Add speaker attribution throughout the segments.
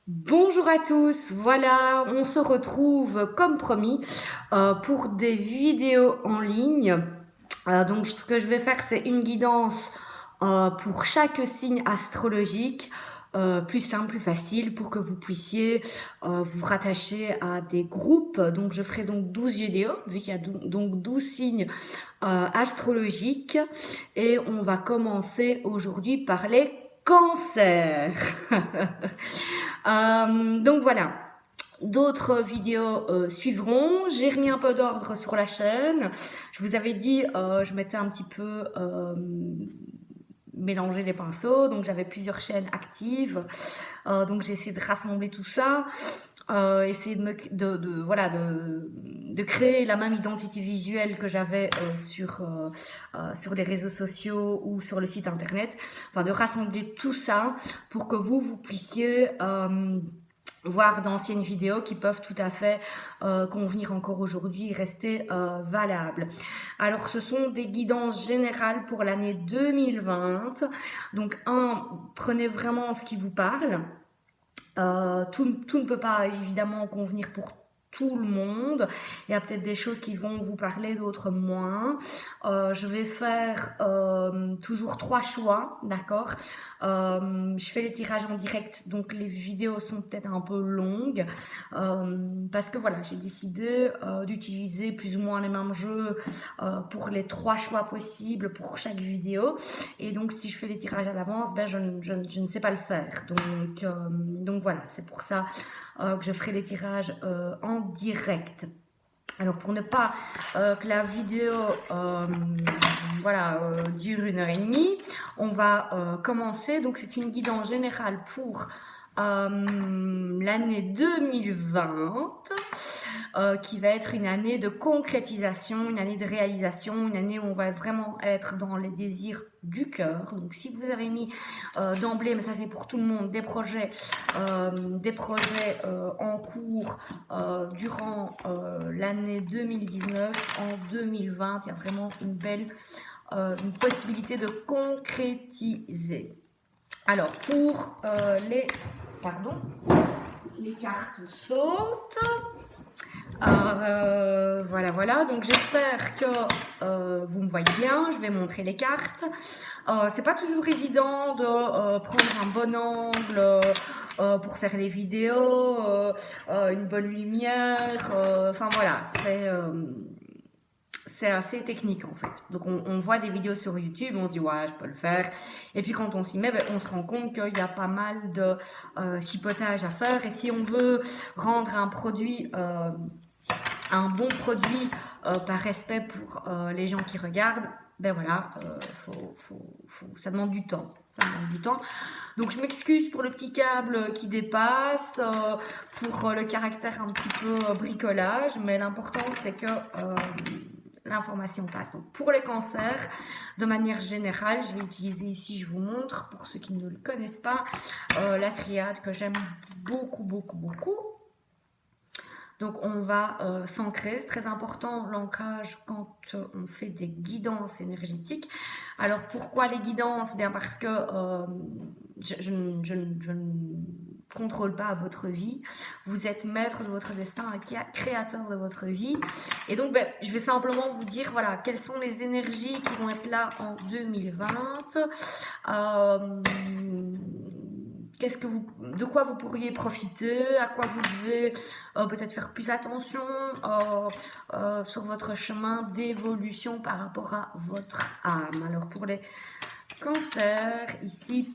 Speaker 1: Bonjour à tous, voilà, on se retrouve comme promis pour des vidéos en ligne. Donc ce que je vais faire, c'est une guidance pour chaque signe astrologique, plus simple, plus facile, pour que vous puissiez vous rattacher à des groupes. Donc je ferai donc 12 vidéos, vu qu'il y a donc 12 signes astrologiques. Et on va commencer aujourd'hui par les cancers. Donc voilà, d'autres vidéos suivront. J'ai remis un peu d'ordre sur la chaîne. Je vous avais dit, je mettais un petit peu mélanger les pinceaux, donc j'avais plusieurs chaînes actives. Donc j'ai essayé de rassembler tout ça, essayer voilà, de créer la même identité visuelle que j'avais sur les réseaux sociaux ou sur le site internet, enfin de rassembler tout ça pour que vous puissiez voir d'anciennes vidéos qui peuvent tout à fait convenir encore aujourd'hui et rester valables. Alors ce sont des guidances générales pour l'année 2020. Donc prenez vraiment ce qui vous parle. Tout ne peut pas évidemment convenir pour tout le monde. Il y a peut-être des choses qui vont vous parler, d'autres moins. Je vais faire toujours 3 choix, d'accord. Je fais les tirages en direct, donc les vidéos sont peut-être un peu longues, parce que voilà, j'ai décidé d'utiliser plus ou moins les mêmes jeux pour les 3 choix possibles pour chaque vidéo. Et donc si je fais les tirages à l'avance, ben je ne sais pas le faire. Donc voilà, c'est pour ça que je ferai les tirages en direct. Alors pour ne pas que la vidéo voilà, dure 1 h 30, on va commencer. Donc c'est une guidance générale pour l'année 2020, qui va être une année de concrétisation, une année de réalisation, une année où on va vraiment être dans les désirs du cœur. Donc si vous avez mis d'emblée, mais ça c'est pour tout le monde, des projets en cours durant l'année 2019, en 2020, il y a vraiment une possibilité de concrétiser. Alors pour pardon, les cartes sautent. Voilà. Donc j'espère que vous me voyez bien. Je vais montrer les cartes. C'est pas toujours évident de prendre un bon angle pour faire les vidéos, une bonne lumière. Enfin voilà, c'est assez technique en fait. Donc on voit des vidéos sur YouTube, on se dit ouais je peux le faire. Et puis quand on s'y met, ben, on se rend compte qu'il y a pas mal de chipotage à faire. Et si on veut rendre un bon produit par respect pour les gens qui regardent, ben voilà, ça demande du temps. Ça demande du temps. Donc je m'excuse pour le petit câble qui dépasse, pour le caractère un petit peu bricolage, mais l'important c'est que l'information passe. Donc pour les cancers, de manière générale, je vais utiliser ici, je vous montre, pour ceux qui ne le connaissent pas, la triade que j'aime beaucoup. Donc on va s'ancrer, c'est très important l'ancrage quand on fait des guidances énergétiques. Alors pourquoi les guidances? Bien parce que je ne contrôle pas votre vie, vous êtes maître de votre destin, créateur de votre vie. Et donc ben, je vais simplement vous dire voilà quelles sont les énergies qui vont être là en 2020. De quoi vous pourriez profiter, à quoi vous devez peut-être faire plus attention sur votre chemin d'évolution par rapport à votre âme. Alors pour les cancers, ici,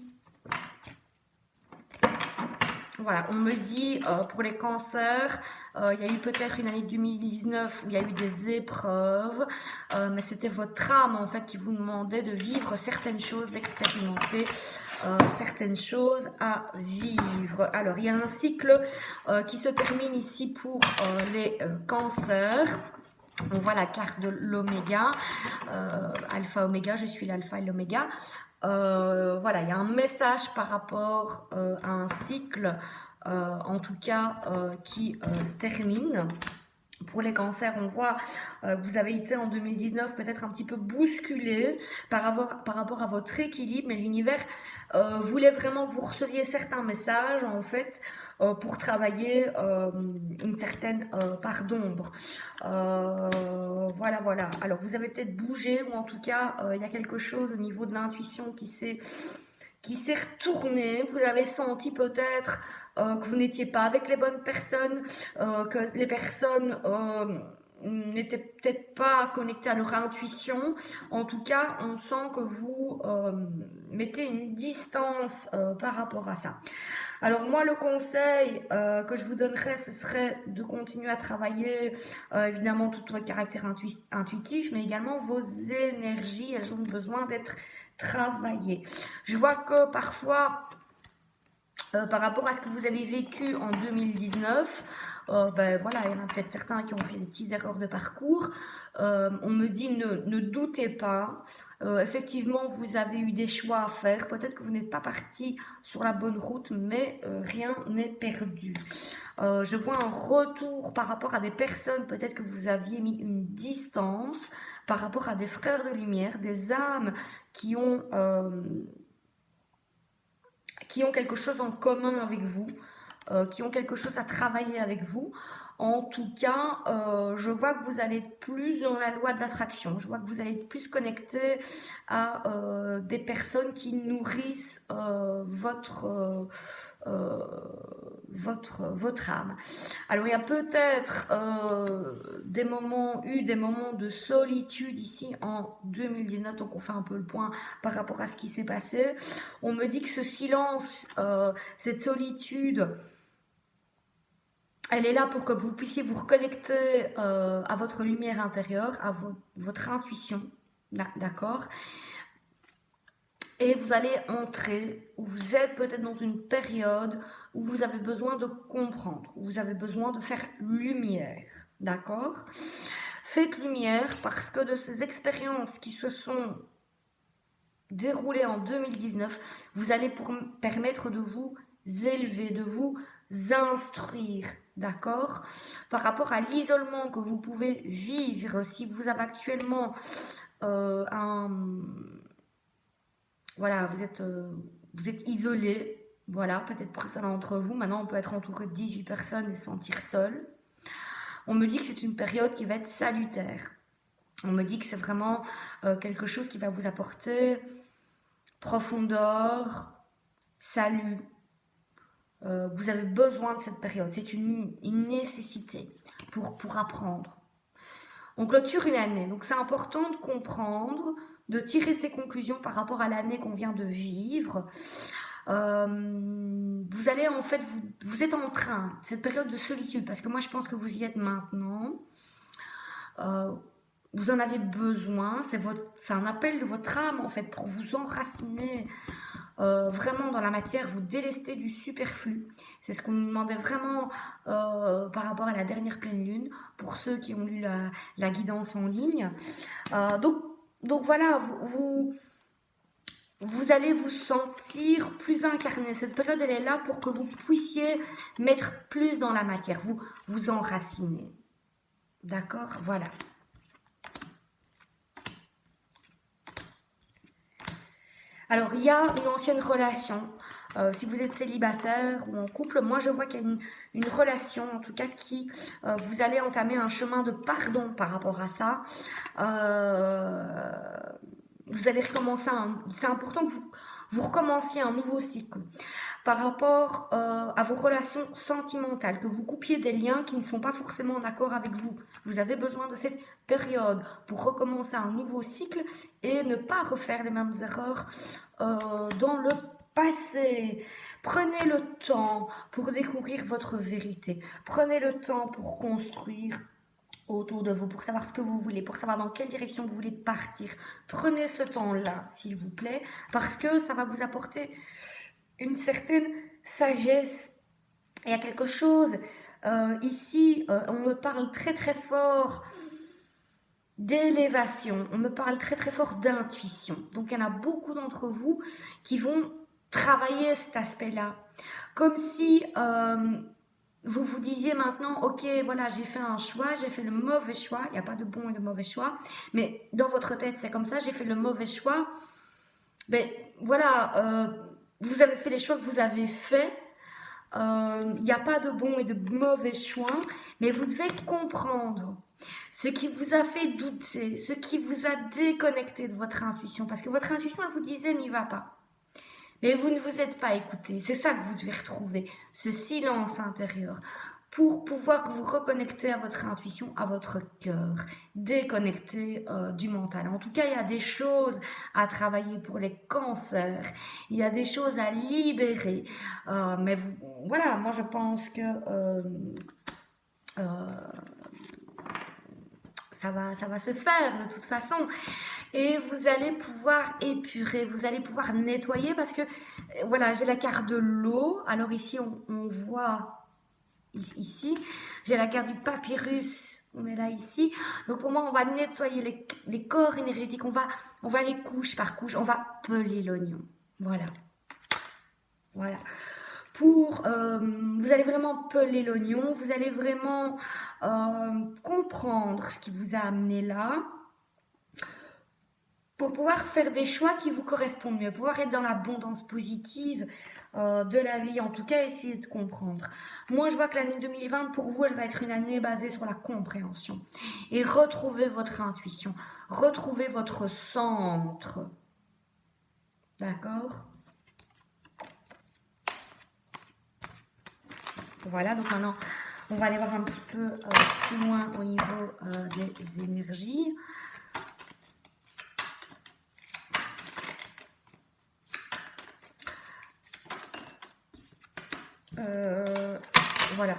Speaker 1: voilà, on me dit pour les cancers, il y a eu peut-être une année 2019 où il y a eu des épreuves, mais c'était votre âme en fait qui vous demandait de vivre certaines choses, d'expérimenter certaines choses à vivre. Alors il y a un cycle qui se termine ici pour les cancers. On voit la carte de l'oméga, alpha oméga, je suis l'alpha et l'oméga. Voilà, il y a un message par rapport à un cycle, en tout cas, qui se termine. Pour les cancers, on voit que vous avez été en 2019 peut-être un petit peu bousculé par rapport à votre équilibre, mais l'univers voulait vraiment que vous receviez certains messages en fait pour travailler une certaine part d'ombre. Voilà, voilà. Alors vous avez peut-être bougé ou en tout cas il y a quelque chose au niveau de l'intuition qui s'est retourné. Vous avez senti peut-être que vous n'étiez pas avec les bonnes personnes, que les personnes n'étaient peut-être pas connectées à leur intuition. En tout cas, on sent que vous mettez une distance par rapport à ça. Alors moi, le conseil que je vous donnerais, ce serait de continuer à travailler évidemment tout votre caractère intuitif, mais également vos énergies, elles ont besoin d'être travaillées. Je vois que parfois, par rapport à ce que vous avez vécu en 2019, ben voilà, il y en a peut-être certains qui ont fait des petites erreurs de parcours. On me dit ne doutez pas. Effectivement, vous avez eu des choix à faire. Peut-être que vous n'êtes pas parti sur la bonne route, mais rien n'est perdu. Je vois un retour par rapport à des personnes, peut-être que vous aviez mis une distance par rapport à des frères de lumière, des âmes qui ont quelque chose en commun avec vous, qui ont quelque chose à travailler avec vous. En tout cas, je vois que vous allez être plus dans la loi de l'attraction. Je vois que vous allez être plus connecté à des personnes qui nourrissent votre âme. Alors, il y a peut-être des moments de solitude ici en 2019, donc on fait un peu le point par rapport à ce qui s'est passé. On me dit que ce silence, cette solitude, elle est là pour que vous puissiez vous reconnecter à votre lumière intérieure, à votre intuition, d'accord? Et vous allez entrer, ou vous êtes peut-être dans une période où vous avez besoin de comprendre, où vous avez besoin de faire lumière, d'accord? Faites lumière parce que de ces expériences qui se sont déroulées en 2019, vous allez permettre de vous élever, de vous instruire, d'accord? Par rapport à l'isolement que vous pouvez vivre, si vous avez actuellement voilà, vous êtes isolé, voilà, peut-être pour certains d'entre vous. Maintenant, on peut être entouré de 18 personnes et se sentir seul. On me dit que c'est une période qui va être salutaire. On me dit que c'est vraiment quelque chose qui va vous apporter profondeur, salut. Vous avez besoin de cette période. C'est une nécessité pour apprendre. On clôture une année. Donc, c'est important de comprendre, de tirer ses conclusions par rapport à l'année qu'on vient de vivre. Vous allez en fait, vous êtes en train, cette période de solitude, parce que moi je pense que vous y êtes maintenant, vous en avez besoin, c'est un appel de votre âme en fait pour vous enraciner vraiment dans la matière, vous délester du superflu. C'est ce qu'on nous demandait vraiment par rapport à la dernière pleine lune, pour ceux qui ont lu la guidance en ligne. Donc voilà, vous allez vous sentir plus incarné. Cette période, elle est là pour que vous puissiez mettre plus dans la matière, vous enraciner. D'accord? Voilà. Alors, il y a une ancienne relation. Si vous êtes célibataire ou en couple, moi je vois qu'il y a une relation, en tout cas, qui vous allez entamer un chemin de pardon par rapport à ça. Vous allez recommencer, c'est important que vous recommenciez un nouveau cycle par rapport à vos relations sentimentales, que vous coupiez des liens qui ne sont pas forcément en accord avec vous. Vous avez besoin de cette période pour recommencer un nouveau cycle et ne pas refaire les mêmes erreurs dans le passé. Prenez le temps pour découvrir votre vérité. Prenez le temps pour construire autour de vous, pour savoir ce que vous voulez, pour savoir dans quelle direction vous voulez partir. Prenez ce temps-là, s'il vous plaît, parce que ça va vous apporter une certaine sagesse. Il y a quelque chose, ici, on me parle très très fort d'élévation, on me parle très très fort d'intuition. Donc il y en a beaucoup d'entre vous qui vont travailler cet aspect-là. Comme si vous vous disiez maintenant, ok, voilà, j'ai fait un choix, j'ai fait le mauvais choix, il n'y a pas de bon et de mauvais choix, mais dans votre tête, c'est comme ça, j'ai fait le mauvais choix, ben voilà, vous avez fait les choix que vous avez faits, il n'y a pas de bon et de mauvais choix, mais vous devez comprendre ce qui vous a fait douter, ce qui vous a déconnecté de votre intuition, parce que votre intuition, elle vous disait, n'y va pas. Mais vous ne vous êtes pas écouté. C'est ça que vous devez retrouver, ce silence intérieur, pour pouvoir vous reconnecter à votre intuition, à votre cœur, déconnecter du mental. En tout cas, il y a des choses à travailler pour les cancers, il y a des choses à libérer. Mais voilà, moi je pense que ça va se faire de toute façon. Et vous allez pouvoir épurer, vous allez pouvoir nettoyer parce que, voilà, j'ai la carte de l'eau. Alors ici, on voit, ici, j'ai la carte du papyrus. On est là ici. Donc pour moi, on va nettoyer les corps énergétiques. On va les couche par couche. On va peler l'oignon. Voilà. Voilà. Vous allez vraiment peler l'oignon. Vous allez vraiment comprendre ce qui vous a amené là, pour pouvoir faire des choix qui vous correspondent mieux, pouvoir être dans l'abondance positive de la vie, en tout cas essayer de comprendre. Moi je vois que l'année 2020 pour vous elle va être une année basée sur la compréhension et retrouver votre intuition, retrouver votre centre, d'accord? Voilà, donc maintenant on va aller voir un petit peu plus loin au niveau des énergies. Voilà.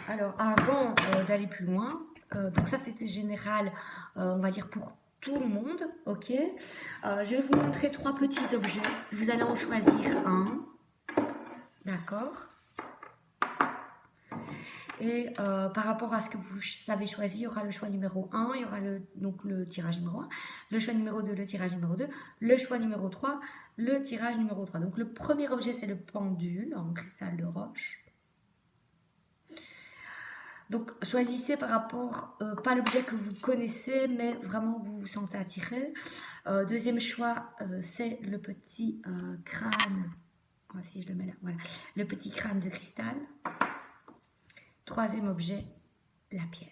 Speaker 1: Alors, avant d'aller plus loin, donc ça c'était général, on va dire pour tout le monde, ok. Je vais vous montrer 3 petits objets. Vous allez en choisir un, d'accord. Et par rapport à ce que vous savez choisir, il y aura le choix numéro 1, il y aura donc le tirage numéro 1, le choix numéro 2, le tirage numéro 2, le choix numéro 3, le tirage numéro 3. Donc le premier objet c'est le pendule en cristal de roche. Donc choisissez par rapport, pas l'objet que vous connaissez, mais vraiment vous vous sentez attiré. Deuxième choix, c'est le petit crâne. Oh, si je le mets là, voilà. Le petit crâne de cristal. Troisième objet, la pierre.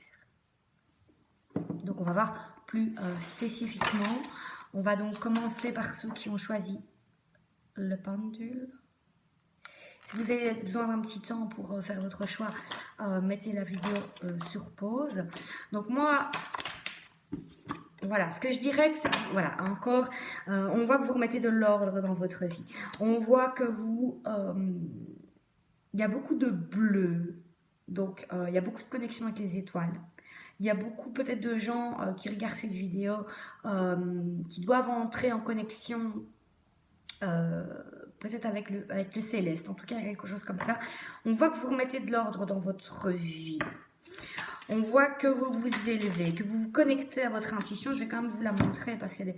Speaker 1: Donc on va voir plus spécifiquement. On va donc commencer par ceux qui ont choisi le pendule. Si vous avez besoin d'un petit temps pour faire votre choix, mettez la vidéo sur pause. Donc moi, voilà, ce que je dirais que c'est, voilà, encore, on voit que vous remettez de l'ordre dans votre vie. On voit que vous, il y a beaucoup de bleu, donc il y a beaucoup de connexions avec les étoiles. Il y a beaucoup peut-être de gens qui regardent cette vidéo, qui doivent entrer en connexion peut-être avec le céleste, en tout cas quelque chose comme ça. On voit que vous remettez de l'ordre dans votre vie. On voit que vous vous élevez, que vous vous connectez à votre intuition. Je vais quand même vous la montrer parce qu'elle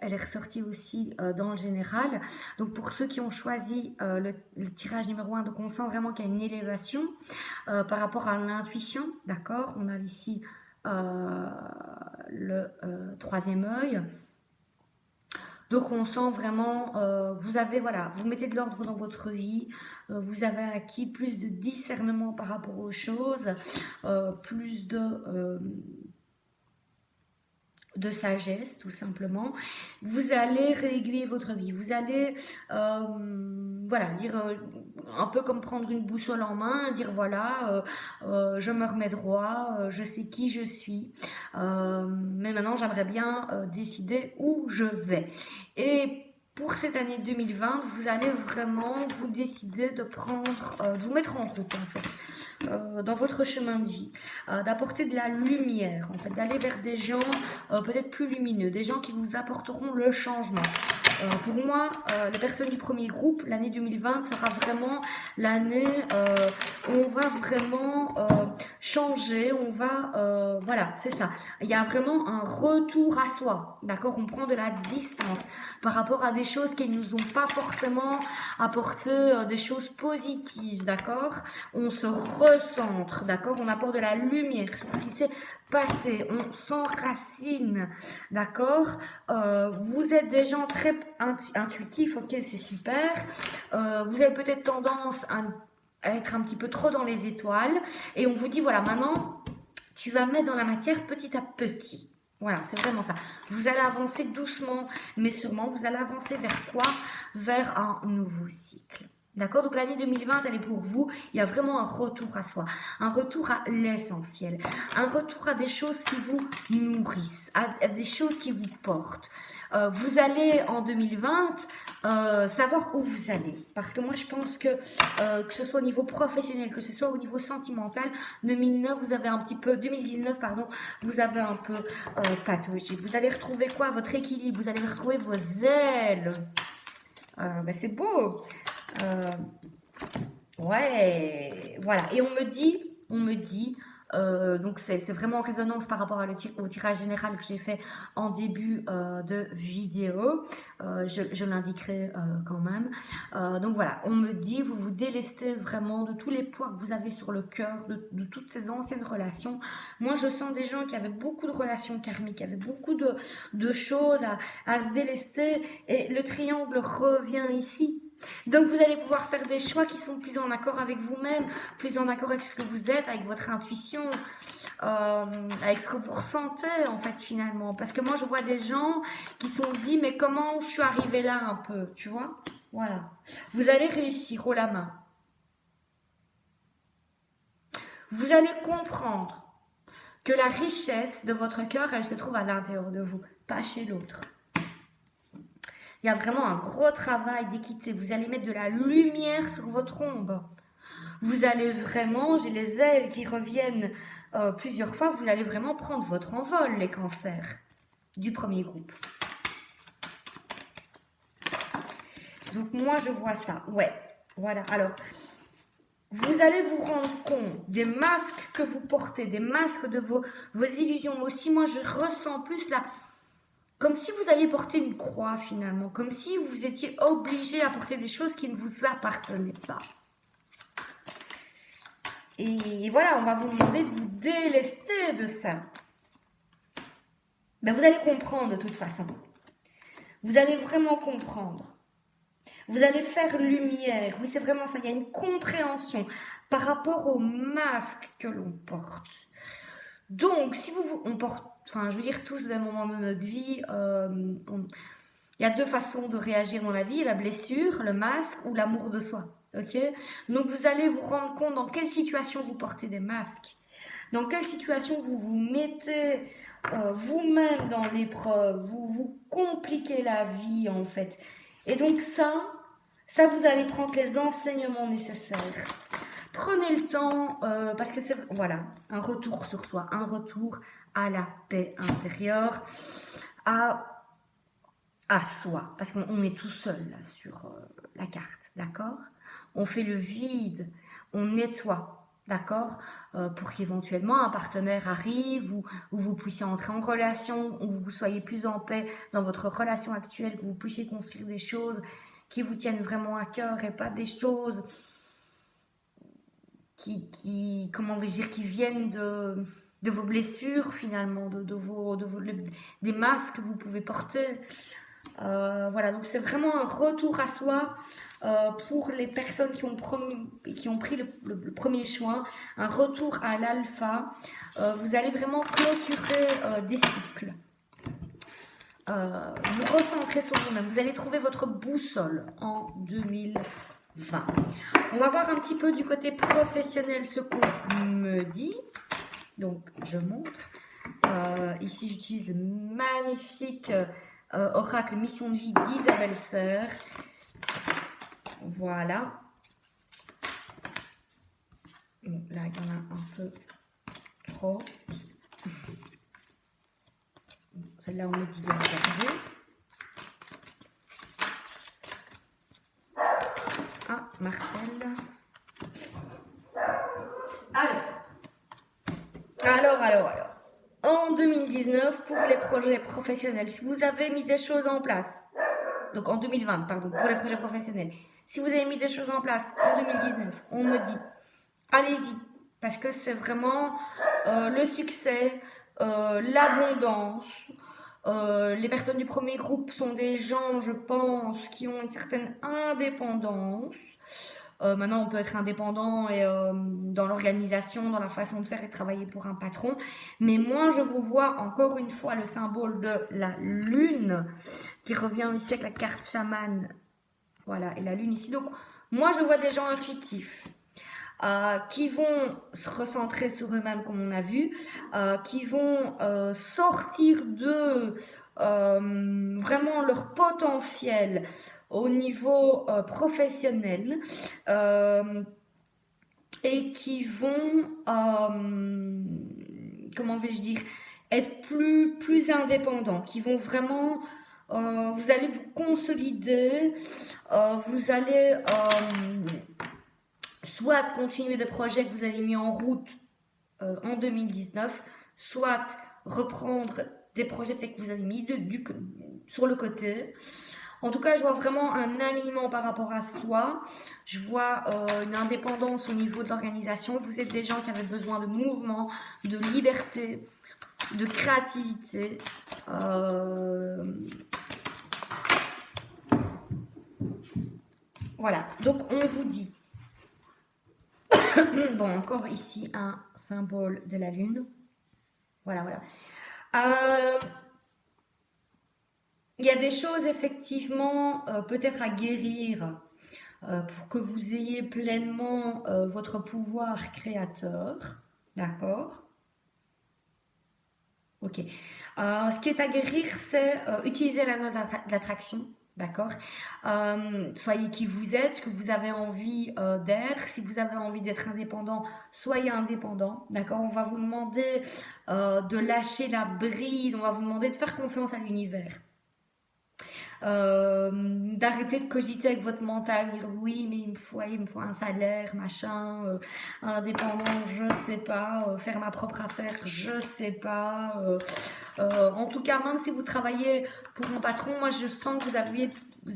Speaker 1: est ressortie aussi dans le général. Donc pour ceux qui ont choisi le tirage numéro 1, donc on sent vraiment qu'il y a une élévation par rapport à l'intuition, d'accord? On a ici le troisième œil. Donc on sent vraiment, vous avez, voilà, vous mettez de l'ordre dans votre vie, vous avez acquis plus de discernement par rapport aux choses, plus de sagesse tout simplement. Vous allez réaiguiller votre vie, vous allez voilà, dire un peu comme prendre une boussole en main, dire voilà, je me remets droit, je sais qui je suis, mais maintenant j'aimerais bien décider où je vais. Et pour cette année 2020, vous allez vraiment vous décider de prendre, de vous mettre en route en fait, dans votre chemin de vie, d'apporter de la lumière en fait, d'aller vers des gens peut-être plus lumineux, des gens qui vous apporteront le changement. Pour moi, les personnes du premier groupe, l'année 2020 sera vraiment l'année où on va vraiment changer, on va, voilà, c'est ça. Il y a vraiment un retour à soi, d'accord? On prend de la distance par rapport à des choses qui ne nous ont pas forcément apporté des choses positives, d'accord? On se recentre, d'accord? On apporte de la lumière sur ce qui s'est passé, on s'enracine, d'accord? Vous êtes des gens très intuitifs, ok, c'est super. Vous avez peut-être tendance à être un petit peu trop dans les étoiles, et on vous dit, voilà, maintenant, tu vas mettre dans la matière petit à petit. Voilà, c'est vraiment ça. Vous allez avancer doucement, mais sûrement, vous allez avancer vers quoi? Vers un nouveau cycle. D'accord? Donc l'année 2020, elle est pour vous. Il y a vraiment un retour à soi, un retour à l'essentiel, un retour à des choses qui vous nourrissent, à des choses qui vous portent. Vous allez en 2020 savoir où vous allez. Parce que moi, je pense que ce soit au niveau professionnel, que ce soit au niveau sentimental, 2009, vous avez un petit peu, 2019, pardon, vous avez un peu patauché. Vous allez retrouver quoi? Votre équilibre, vous allez retrouver vos ailes. Ben c'est beau. Ouais, voilà. Et on me dit, donc c'est vraiment en résonance par rapport au tirage général que j'ai fait en début de vidéo. Je l'indiquerai quand même. Donc voilà, on me dit, vous vous délestez vraiment de tous les poids que vous avez sur le cœur, de toutes ces anciennes relations. Moi, je sens des gens qui avaient beaucoup de relations karmiques, qui avaient beaucoup de choses à se délester. Et le triangle revient ici. Donc vous allez pouvoir faire des choix qui sont plus en accord avec vous-même, plus en accord avec ce que vous êtes, avec votre intuition, avec ce que vous ressentez en fait finalement. Parce que moi je vois des gens qui sont dit mais comment je suis arrivée là un peu, tu vois? Voilà. Vous allez réussir haut la main. Vous allez comprendre que la richesse de votre cœur, elle se trouve à l'intérieur de vous, pas chez l'autre. Il y a vraiment un gros travail d'équité. Vous allez mettre de la lumière sur votre ombre. Vous allez vraiment, j'ai les ailes qui reviennent plusieurs fois, vous allez vraiment prendre votre envol, les cancers, du premier groupe. Donc moi, je vois ça. Ouais, voilà. Alors, vous allez vous rendre compte des masques que vous portez, des masques de vos illusions. Moi aussi, moi, je ressens plus là... Comme si vous alliez porter une croix finalement, comme si vous étiez obligé à porter des choses qui ne vous appartenaient pas. Et voilà, on va vous demander de vous délester de ça. Ben, vous allez comprendre de toute façon. Vous allez vraiment comprendre. Vous allez faire lumière. Oui, c'est vraiment ça. Il y a une compréhension par rapport au masque que l'on porte. Donc, si on porte, enfin, je veux dire, tous, à un moment de notre vie, il y a deux façons de réagir dans la vie, la blessure, le masque ou l'amour de soi. Ok? Donc vous allez vous rendre compte dans quelle situation vous portez des masques, dans quelle situation vous vous mettez vous-même dans l'épreuve, vous compliquez la vie en fait. Et donc ça vous allez prendre les enseignements nécessaires. Prenez le temps parce que c'est voilà un retour sur soi, un retour à la paix intérieure, à soi, parce qu'on est tout seul là, sur la carte, d'accord? On fait le vide, on nettoie, d'accord? Pour qu'éventuellement un partenaire arrive, ou vous puissiez entrer en relation, ou vous soyez plus en paix dans votre relation actuelle, que vous puissiez construire des choses qui vous tiennent vraiment à cœur et pas des choses comment vais-je dire, qui viennent de vos blessures finalement, des masques que vous pouvez porter. Voilà, donc c'est vraiment un retour à soi pour les personnes qui ont pris le premier choix, un retour à l'alpha. Vous allez vraiment clôturer des cycles. Vous recentrez sur vous-même, vous allez trouver votre boussole en 2020. On va voir un petit peu du côté professionnel ce qu'on me dit. Donc je montre. Ici j'utilise le magnifique oracle mission de vie d'Isabelle Serre. Voilà. Bon, là il y en a un peu trop. Celle-là on me dit de la regarder. Ah, Marcel. Alors, Alors. En 2019, pour les projets professionnels, si vous avez mis des choses en place, donc en 2020, pardon, pour les projets professionnels, si vous avez mis des choses en place en 2019, on me dit, allez-y, parce que c'est vraiment le succès, l'abondance. Les personnes du premier groupe sont des gens, je pense, qui ont une certaine indépendance. Maintenant, on peut être indépendant et, dans l'organisation, dans la façon de faire et de travailler pour un patron. Mais moi, je vous vois encore une fois le symbole de la lune qui revient ici avec la carte chamane. Voilà, et la lune ici. Donc, moi, je vois des gens intuitifs. Qui vont se recentrer sur eux-mêmes comme on a vu, qui vont sortir de vraiment leur potentiel au niveau professionnel et qui vont, comment vais-je dire, être plus indépendants, qui vont vraiment, vous allez vous consolider, vous allez soit continuer des projets que vous avez mis en route en 2019, soit reprendre des projets peut-être que vous avez mis sur le côté. En tout cas, je vois vraiment un alignement par rapport à soi. Je vois une indépendance au niveau de l'organisation. Vous êtes des gens qui avaient besoin de mouvement, de liberté, de créativité. Voilà, donc on vous dit. Bon, encore ici un symbole de la lune. Voilà. Il y a des choses effectivement peut-être à guérir pour que vous ayez pleinement votre pouvoir créateur. D'accord? Ok. Ce qui est à guérir, c'est utiliser la loi de l'attraction. D'accord? Soyez qui vous êtes, ce que vous avez envie d'être. Si vous avez envie d'être indépendant, soyez indépendant. D'accord? On va vous demander de lâcher la bride, on va vous demander de faire confiance à l'univers. D'arrêter de cogiter avec votre mental, dire oui mais il me faut un salaire, machin, indépendant, je sais pas, faire ma propre affaire, je sais pas. En tout cas, même si vous travaillez pour un patron, moi je sens que vous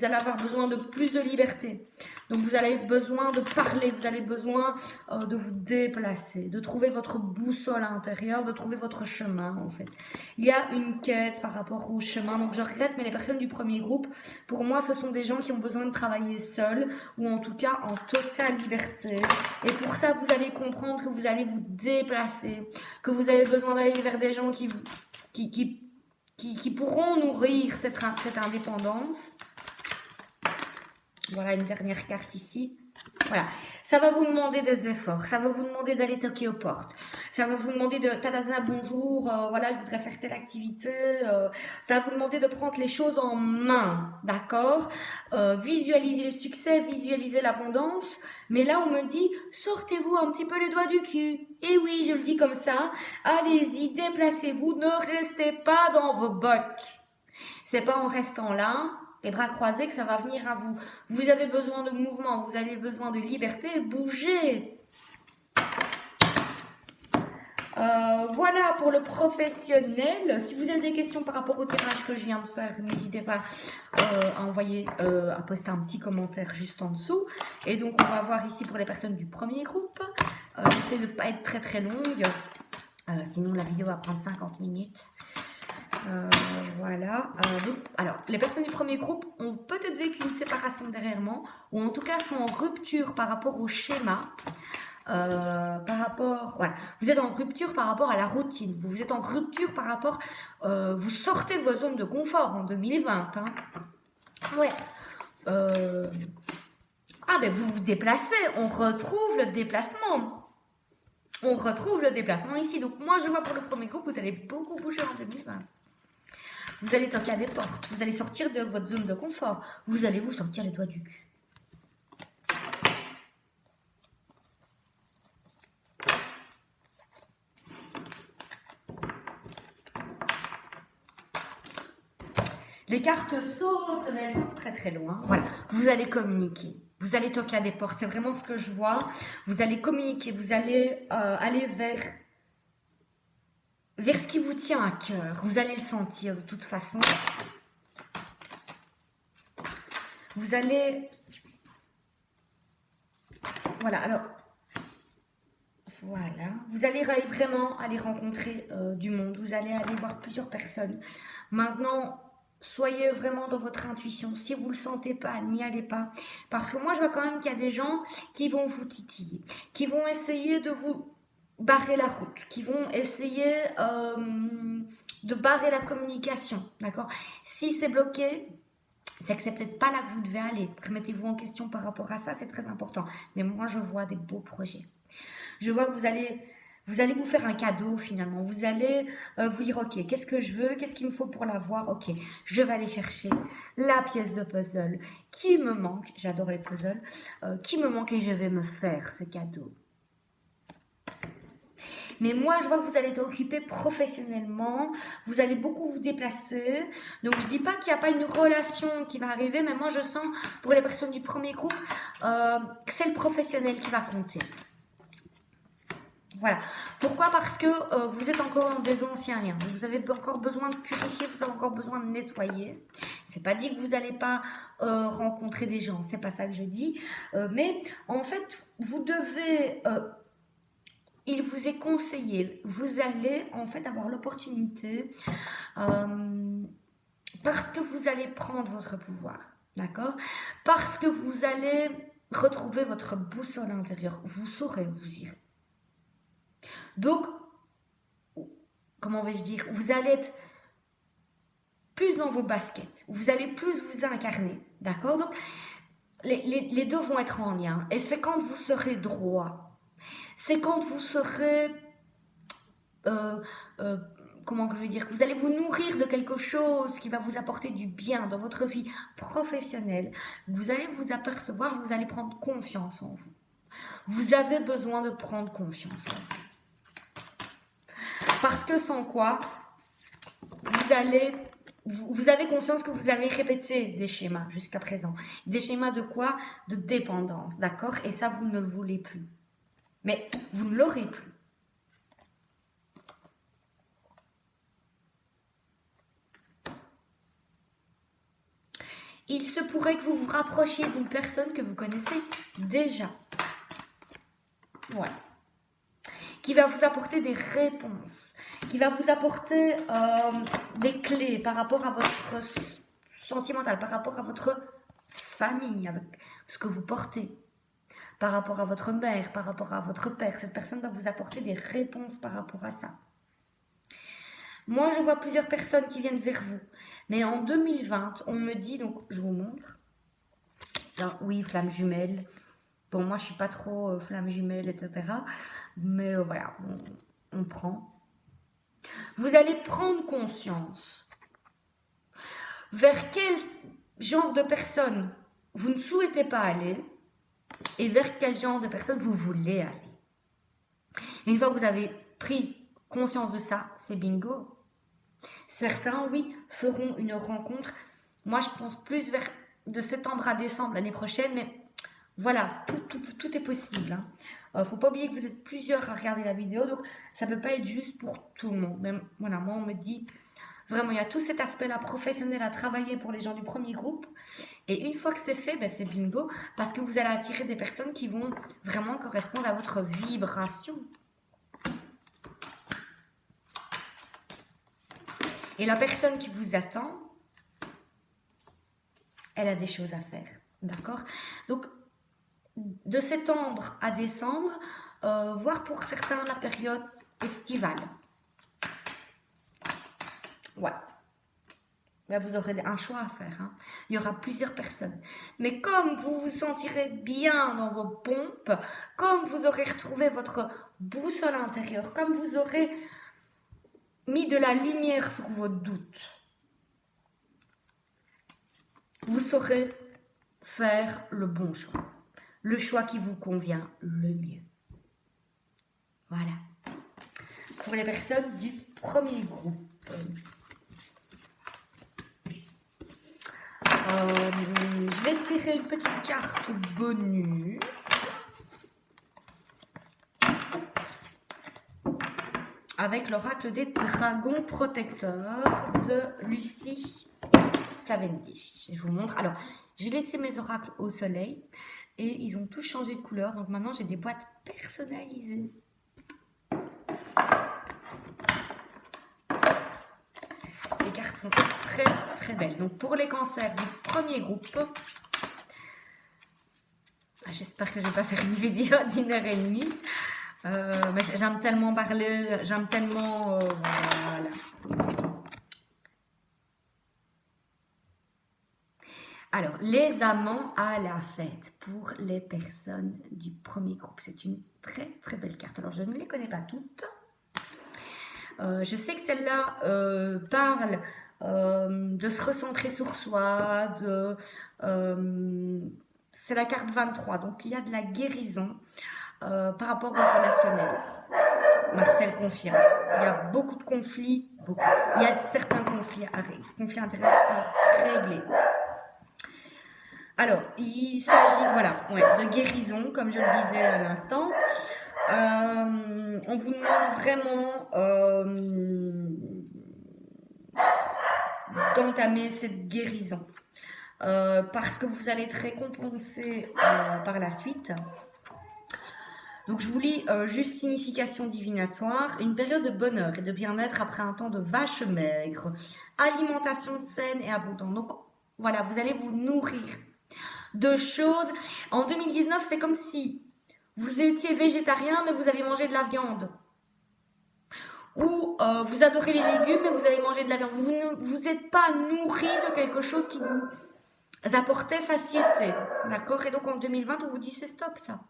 Speaker 1: allez avoir besoin de plus de liberté. Donc vous avez besoin de parler, vous avez besoin de vous déplacer, de trouver votre boussole intérieure, de trouver votre chemin en fait. Il y a une quête par rapport au chemin, donc je regrette, mais les personnes du premier groupe, pour moi ce sont des gens qui ont besoin de travailler seuls, ou en tout cas en totale liberté. Et pour ça vous allez comprendre que vous allez vous déplacer, que vous avez besoin d'aller vers des gens qui pourront nourrir cette indépendance. Voilà une dernière carte ici. Voilà, ça va vous demander des efforts, ça va vous demander d'aller toquer aux portes, ça va vous demander de tadada bonjour, voilà je voudrais faire telle activité, ça va vous demander de prendre les choses en main, d'accord, visualiser le succès, visualiser l'abondance, mais là on me dit sortez-vous un petit peu les doigts du cul, et oui je le dis comme ça, allez-y, déplacez-vous, ne restez pas dans vos bottes, c'est pas en restant là les bras croisés que ça va venir à vous. Vous avez besoin de mouvement, vous avez besoin de liberté, bougez. Voilà pour le professionnel. Si vous avez des questions par rapport au tirage que je viens de faire, n'hésitez pas à envoyer, à poster un petit commentaire juste en dessous. Et donc on va voir ici pour les personnes du premier groupe. J'essaie de ne pas être très très longue, sinon la vidéo va prendre 50 minutes. Voilà. Donc, alors, les personnes du premier groupe ont peut-être vécu une séparation dernièrement, ou en tout cas sont en rupture par rapport au schéma. Voilà, vous êtes en rupture par rapport à la routine. Vous êtes en rupture par rapport, vous sortez de vos zones de confort en 2020. Hein. Ouais. Ben vous vous déplacez. On retrouve le déplacement. On retrouve le déplacement ici. Donc moi je vois pour le premier groupe, vous allez beaucoup bouger en 2020. Vous allez toquer à des portes, vous allez sortir de votre zone de confort, vous allez vous sortir les doigts du cul. Les cartes sautent, mais elles sont très très loin. Voilà, vous allez communiquer, vous allez toquer à des portes, c'est vraiment ce que je vois. Vous allez communiquer, vous allez aller vers vers ce qui vous tient à cœur. Vous allez le sentir de toute façon. Vous allez... Voilà, alors... Voilà. Vous allez vraiment aller rencontrer du monde. Vous allez aller voir plusieurs personnes. Maintenant, soyez vraiment dans votre intuition. Si vous ne le sentez pas, n'y allez pas. Parce que moi, je vois quand même qu'il y a des gens qui vont vous titiller, qui vont essayer de vous barrer la route, qui vont essayer de barrer la communication. D'accord? Si c'est bloqué, c'est que c'est peut-être pas là que vous devez aller. Remettez-vous en question par rapport à ça, c'est très important. Mais moi, je vois des beaux projets. Je vois que vous allez vous faire un cadeau finalement. Vous allez vous dire, ok, qu'est-ce que je veux? Qu'est-ce qu'il me faut pour l'avoir? Ok, je vais aller chercher la pièce de puzzle qui me manque. J'adore les puzzles. Qui me manque et je vais me faire ce cadeau. Mais moi, je vois que vous allez être occupé professionnellement, vous allez beaucoup vous déplacer. Donc, je dis pas qu'il n'y a pas une relation qui va arriver, mais moi, je sens, pour les personnes du premier groupe, que c'est le professionnel qui va compter. Voilà. Pourquoi? Parce que vous êtes encore dans des anciens liens. Vous avez encore besoin de purifier, vous avez encore besoin de nettoyer. C'est pas dit que vous n'allez pas rencontrer des gens, c'est pas ça que je dis. Mais en fait, vous devez... il vous est conseillé, vous allez en fait avoir l'opportunité, parce que vous allez prendre votre pouvoir, d'accord? Parce que vous allez retrouver votre boussole intérieure, vous saurez où vous irez. Donc, comment vais-je dire? Vous allez être plus dans vos baskets, vous allez plus vous incarner, d'accord? Donc, les deux vont être en lien, et c'est quand vous serez droit. C'est quand vous serez, comment je vais dire, que vous allez vous nourrir de quelque chose qui va vous apporter du bien dans votre vie professionnelle. Vous allez vous apercevoir, vous allez prendre confiance en vous. Vous avez besoin de prendre confiance en vous. Parce que sans quoi, vous avez conscience que vous avez répété des schémas jusqu'à présent. Des schémas de quoi? De dépendance, d'accord? Et ça, vous ne le voulez plus. Mais vous ne l'aurez plus. Il se pourrait que vous vous rapprochiez d'une personne que vous connaissez déjà. Voilà. Qui va vous apporter des réponses. Qui va vous apporter des clés par rapport à votre sentimental, par rapport à votre famille, avec ce que vous portez. Par rapport à votre mère, par rapport à votre père. Cette personne va vous apporter des réponses par rapport à ça. Moi, je vois plusieurs personnes qui viennent vers vous. Mais en 2020, on me dit, donc je vous montre. Là, oui, flamme jumelle. Bon, moi, je ne suis pas trop flamme jumelle, etc. Mais voilà, on prend. Vous allez prendre conscience vers quel genre de personne vous ne souhaitez pas aller et vers quel genre de personne vous voulez aller. Une fois que vous avez pris conscience de ça, c'est bingo. Certains, oui, feront une rencontre. Moi, je pense plus vers de septembre à décembre l'année prochaine, mais voilà, tout est possible. Hein. Faut pas oublier que vous êtes plusieurs à regarder la vidéo, donc ça peut pas être juste pour tout le monde. Même, voilà, moi, on me dit, vraiment, il y a tout cet aspect-là professionnel à travailler pour les gens du premier groupe. Et une fois que c'est fait, ben, c'est bingo, parce que vous allez attirer des personnes qui vont vraiment correspondre à votre vibration. Et la personne qui vous attend, elle a des choses à faire. D'accord? Donc, de septembre à décembre, voire pour certains la période estivale. Ouais. Là, vous aurez un choix à faire. Hein. Il y aura plusieurs personnes. Mais comme vous vous sentirez bien dans vos pompes, comme vous aurez retrouvé votre boussole intérieure, comme vous aurez mis de la lumière sur vos doutes, vous saurez faire le bon choix. Le choix qui vous convient le mieux. Voilà. Pour les personnes du premier groupe. Je vais tirer une petite carte bonus. avec l'oracle des dragons protecteurs de Lucie Cavendish. Je vous montre. Alors, j'ai laissé mes oracles au soleil et ils ont tous changé de couleur. Donc maintenant, j'ai des boîtes personnalisées. Les cartes sont très très belles. Donc pour les cancers du premier groupe, j'espère que je ne vais pas faire une vidéo d'1h30. Mais j'aime tellement parler, j'aime tellement... voilà. Alors, les amants à la fête pour les personnes du premier groupe. C'est une très très belle carte. Alors, je ne les connais pas toutes. Je sais que celle-là parle de se recentrer sur soi, c'est la carte 23, donc il y a de la guérison par rapport au relationnel. Marcel confirme. Il y a beaucoup de conflits, il y a certains conflits intérieurs à régler. Alors, il s'agit de guérison, comme je le disais à l'instant. On vous demande vraiment d'entamer cette guérison parce que vous allez être récompensé par la suite. Donc je vous lis juste signification divinatoire, une période de bonheur et de bien-être après un temps de vache maigre, alimentation saine et abondante. Donc voilà, vous allez vous nourrir de choses. En 2019, c'est comme si vous étiez végétarien mais vous avez mangé de la viande. Ou vous adorez les légumes mais vous avez mangé de la viande. Vous n'êtes pas nourri de quelque chose qui vous apportait satiété. D'accord? Et donc en 2020, on vous dit c'est stop ça.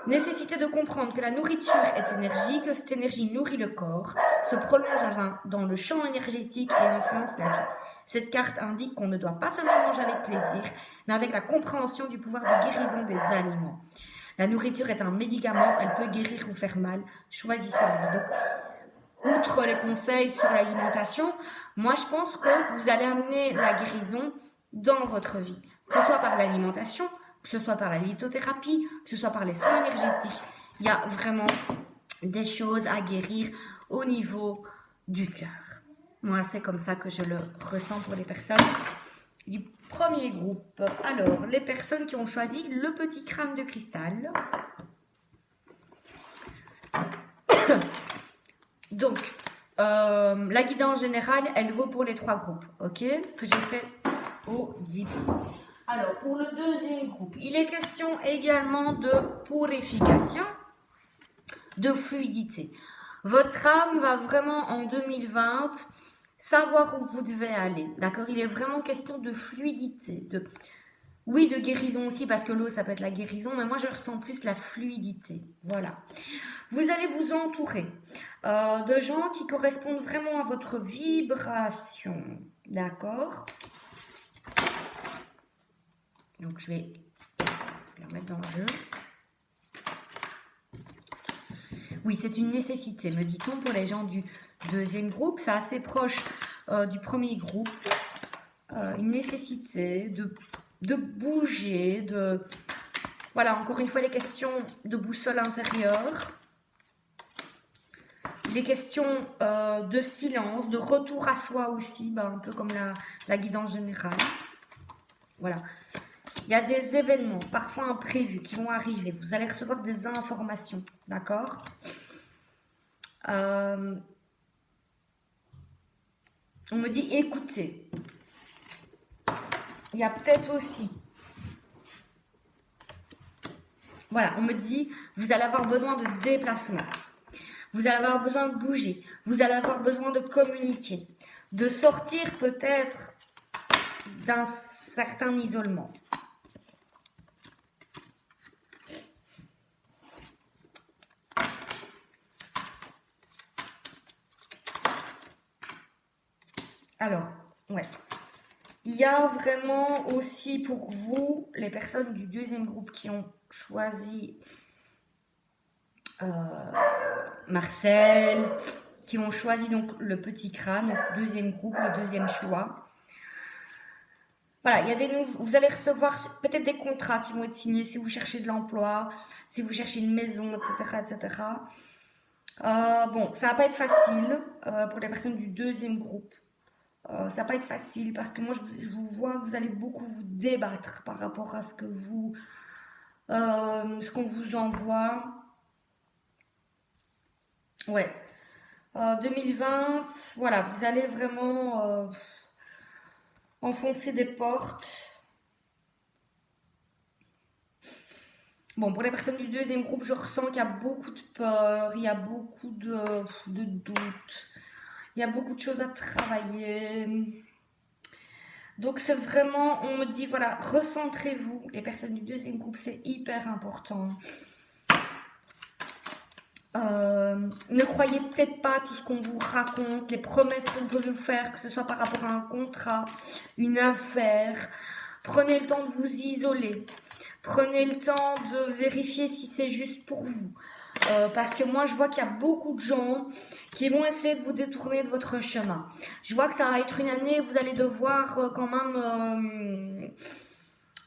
Speaker 1: Nécessité de comprendre que la nourriture est énergie, que cette énergie nourrit le corps, se prolonge dans le champ énergétique et influence la vie. Cette carte indique qu'on ne doit pas seulement manger avec plaisir, mais avec la compréhension du pouvoir de guérison des aliments. La nourriture est un médicament, elle peut guérir ou faire mal. Choisissez-la. Donc, outre les conseils sur l'alimentation, moi je pense que vous allez amener la guérison dans votre vie, que ce soit par l'alimentation, que ce soit par la lithothérapie, que ce soit par les soins énergétiques. Il y a vraiment des choses à guérir au niveau du cœur. Moi, c'est comme ça que je le ressens pour les personnes du premier groupe. Alors, les personnes qui ont choisi le petit crâne de cristal. Donc, la guidance générale, elle vaut pour les 3 groupes, ok, que j'ai fait au début. Alors, pour le deuxième groupe, il est question également de purification, de fluidité. Votre âme va vraiment en 2020 savoir où vous devez aller, d'accord? Il est vraiment question de fluidité, oui, de guérison aussi, parce que l'eau, ça peut être la guérison, mais moi, je ressens plus la fluidité, voilà. Vous allez vous entourer de gens qui correspondent vraiment à votre vibration, d'accord? Donc, je vais la remettre dans le jeu. Oui, c'est une nécessité, me dit-on, pour les gens du deuxième groupe. C'est assez proche du premier groupe. Une nécessité de bouger, Voilà, encore une fois, les questions de boussole intérieure. Les questions de silence, de retour à soi aussi, un peu comme la guidance générale. Voilà. Il y a des événements, parfois imprévus, qui vont arriver. Vous allez recevoir des informations, d'accord? On me dit écoutez. Il y a peut-être aussi... Voilà, on me dit vous allez avoir besoin de déplacement. Vous allez avoir besoin de bouger. Vous allez avoir besoin de communiquer. De sortir peut-être d'un certain isolement. Alors, ouais. Il y a vraiment aussi pour vous, les personnes du deuxième groupe qui ont choisi Marcel, qui ont choisi donc le petit crâne, donc deuxième groupe, le deuxième choix. Voilà, il y a vous allez recevoir peut-être des contrats qui vont être signés si vous cherchez de l'emploi, si vous cherchez une maison, etc., etc. Bon, ça va pas être facile pour les personnes du deuxième groupe. Ça va pas être facile parce que moi, je vous vois, vous allez beaucoup vous débattre par rapport à ce qu'on vous envoie. Ouais. 2020, voilà, vous allez vraiment enfoncer des portes. Bon, pour les personnes du deuxième groupe, je ressens qu'il y a beaucoup de peur, il y a beaucoup de doutes, il y a beaucoup de choses à travailler. Donc c'est vraiment, on me dit, voilà, recentrez-vous. Les personnes du deuxième groupe, c'est hyper important. Ne croyez peut-être pas tout ce qu'on vous raconte, les promesses qu'on peut vous faire, que ce soit par rapport à un contrat, une affaire. Prenez le temps de vous isoler. Prenez le temps de vérifier si c'est juste pour vous. Parce que moi, je vois qu'il y a beaucoup de gens qui vont essayer de vous détourner de votre chemin. Je vois que ça va être une année où vous allez devoir quand même,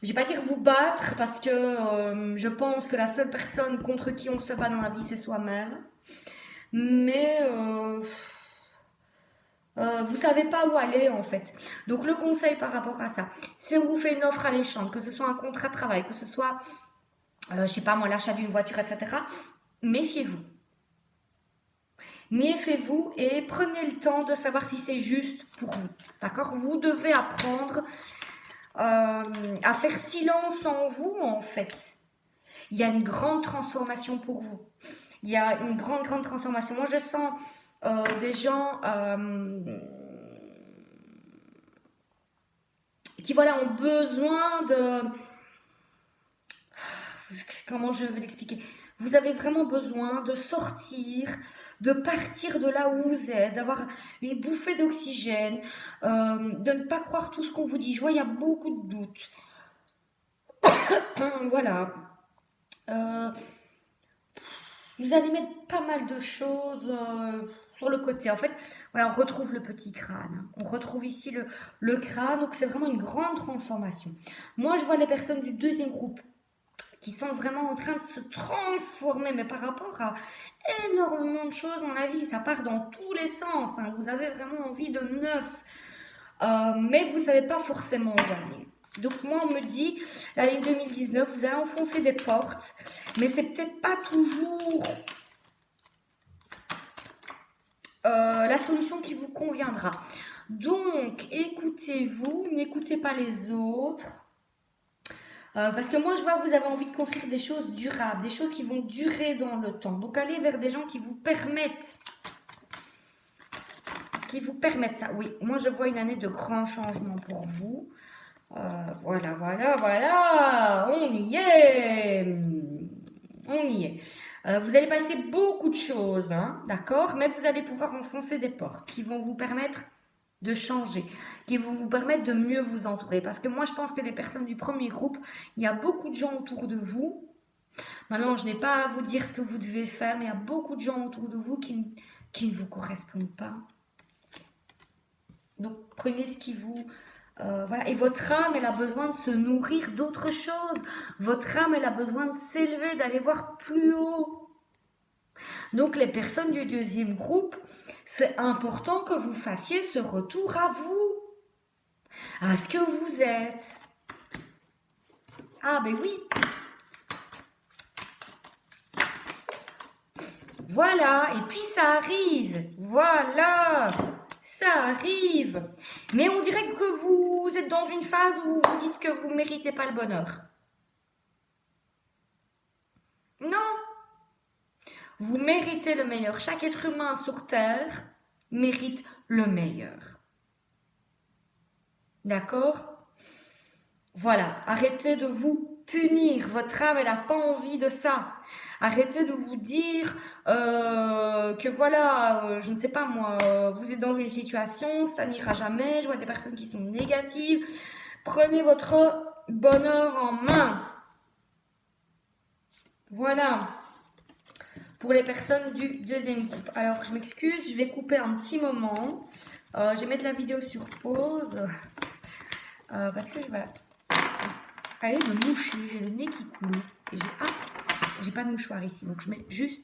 Speaker 1: je vais pas dire vous battre, parce que je pense que la seule personne contre qui on se bat dans la vie, c'est soi-même. Mais vous savez pas où aller en fait. Donc le conseil par rapport à ça, si on vous fait une offre alléchante, que ce soit un contrat de travail, que ce soit, je sais pas moi, l'achat d'une voiture, etc., méfiez-vous. Méfiez-vous et prenez le temps de savoir si c'est juste pour vous. D'accord? Vous devez apprendre à faire silence en vous, en fait. Il y a une grande transformation pour vous. Il y a une grande, grande transformation. Moi, je sens des gens qui, voilà, ont besoin de... Comment je vais l'expliquer? Vous avez vraiment besoin de sortir, de partir de là où vous êtes, d'avoir une bouffée d'oxygène, de ne pas croire tout ce qu'on vous dit. Je vois, il y a beaucoup de doutes. Voilà. Euh, vous allez mettre pas mal de choses sur le côté. En fait, voilà, on retrouve le petit crâne. On retrouve ici le crâne. Donc, c'est vraiment une grande transformation. Moi, je vois les personnes du deuxième groupe qui sont vraiment en train de se transformer, mais par rapport à énormément de choses dans la vie, ça part dans tous les sens, hein. Vous avez vraiment envie de neuf, mais vous ne savez pas forcément où aller. Donc moi on me dit, l'année 2019, vous allez enfoncer des portes, mais c'est peut-être pas toujours la solution qui vous conviendra. Donc écoutez-vous, n'écoutez pas les autres. Parce que moi, je vois que vous avez envie de construire des choses durables, des choses qui vont durer dans le temps. Donc, allez vers des gens qui vous permettent ça. Oui, moi, je vois une année de grands changements pour vous. Voilà, voilà, voilà. On y est. On y est. Vous allez passer beaucoup de choses, hein, d'accord? Mais vous allez pouvoir enfoncer des portes qui vont vous permettre de changer, qui vont vous permettre de mieux vous entourer. Parce que moi, je pense que les personnes du premier groupe, il y a beaucoup de gens autour de vous. Maintenant, je n'ai pas à vous dire ce que vous devez faire, mais il y a beaucoup de gens autour de vous qui ne vous correspondent pas. Donc, prenez ce qui vous... voilà. Et votre âme, elle a besoin de se nourrir d'autres choses. Votre âme, elle a besoin de s'élever, d'aller voir plus haut. Donc, les personnes du deuxième groupe, c'est important que vous fassiez ce retour à vous, à ce que vous êtes. Ah, ben oui. Voilà, et puis ça arrive. Voilà, ça arrive. Mais on dirait que vous êtes dans une phase où vous dites que vous ne méritez pas le bonheur. Non, vous méritez le meilleur. Chaque être humain sur Terre mérite le meilleur. D'accord? Voilà, arrêtez de vous punir. Votre âme, elle n'a pas envie de ça. Arrêtez de vous dire que voilà, je ne sais pas moi, vous êtes dans une situation, ça n'ira jamais. Je vois des personnes qui sont négatives. Prenez votre bonheur en main. Voilà. Pour les personnes du deuxième groupe. Alors, je m'excuse, je vais couper un petit moment. Je vais mettre la vidéo sur pause. Parce que voilà. Allez me moucher, j'ai le nez qui coule. Et j'ai pas de mouchoir ici, donc je mets juste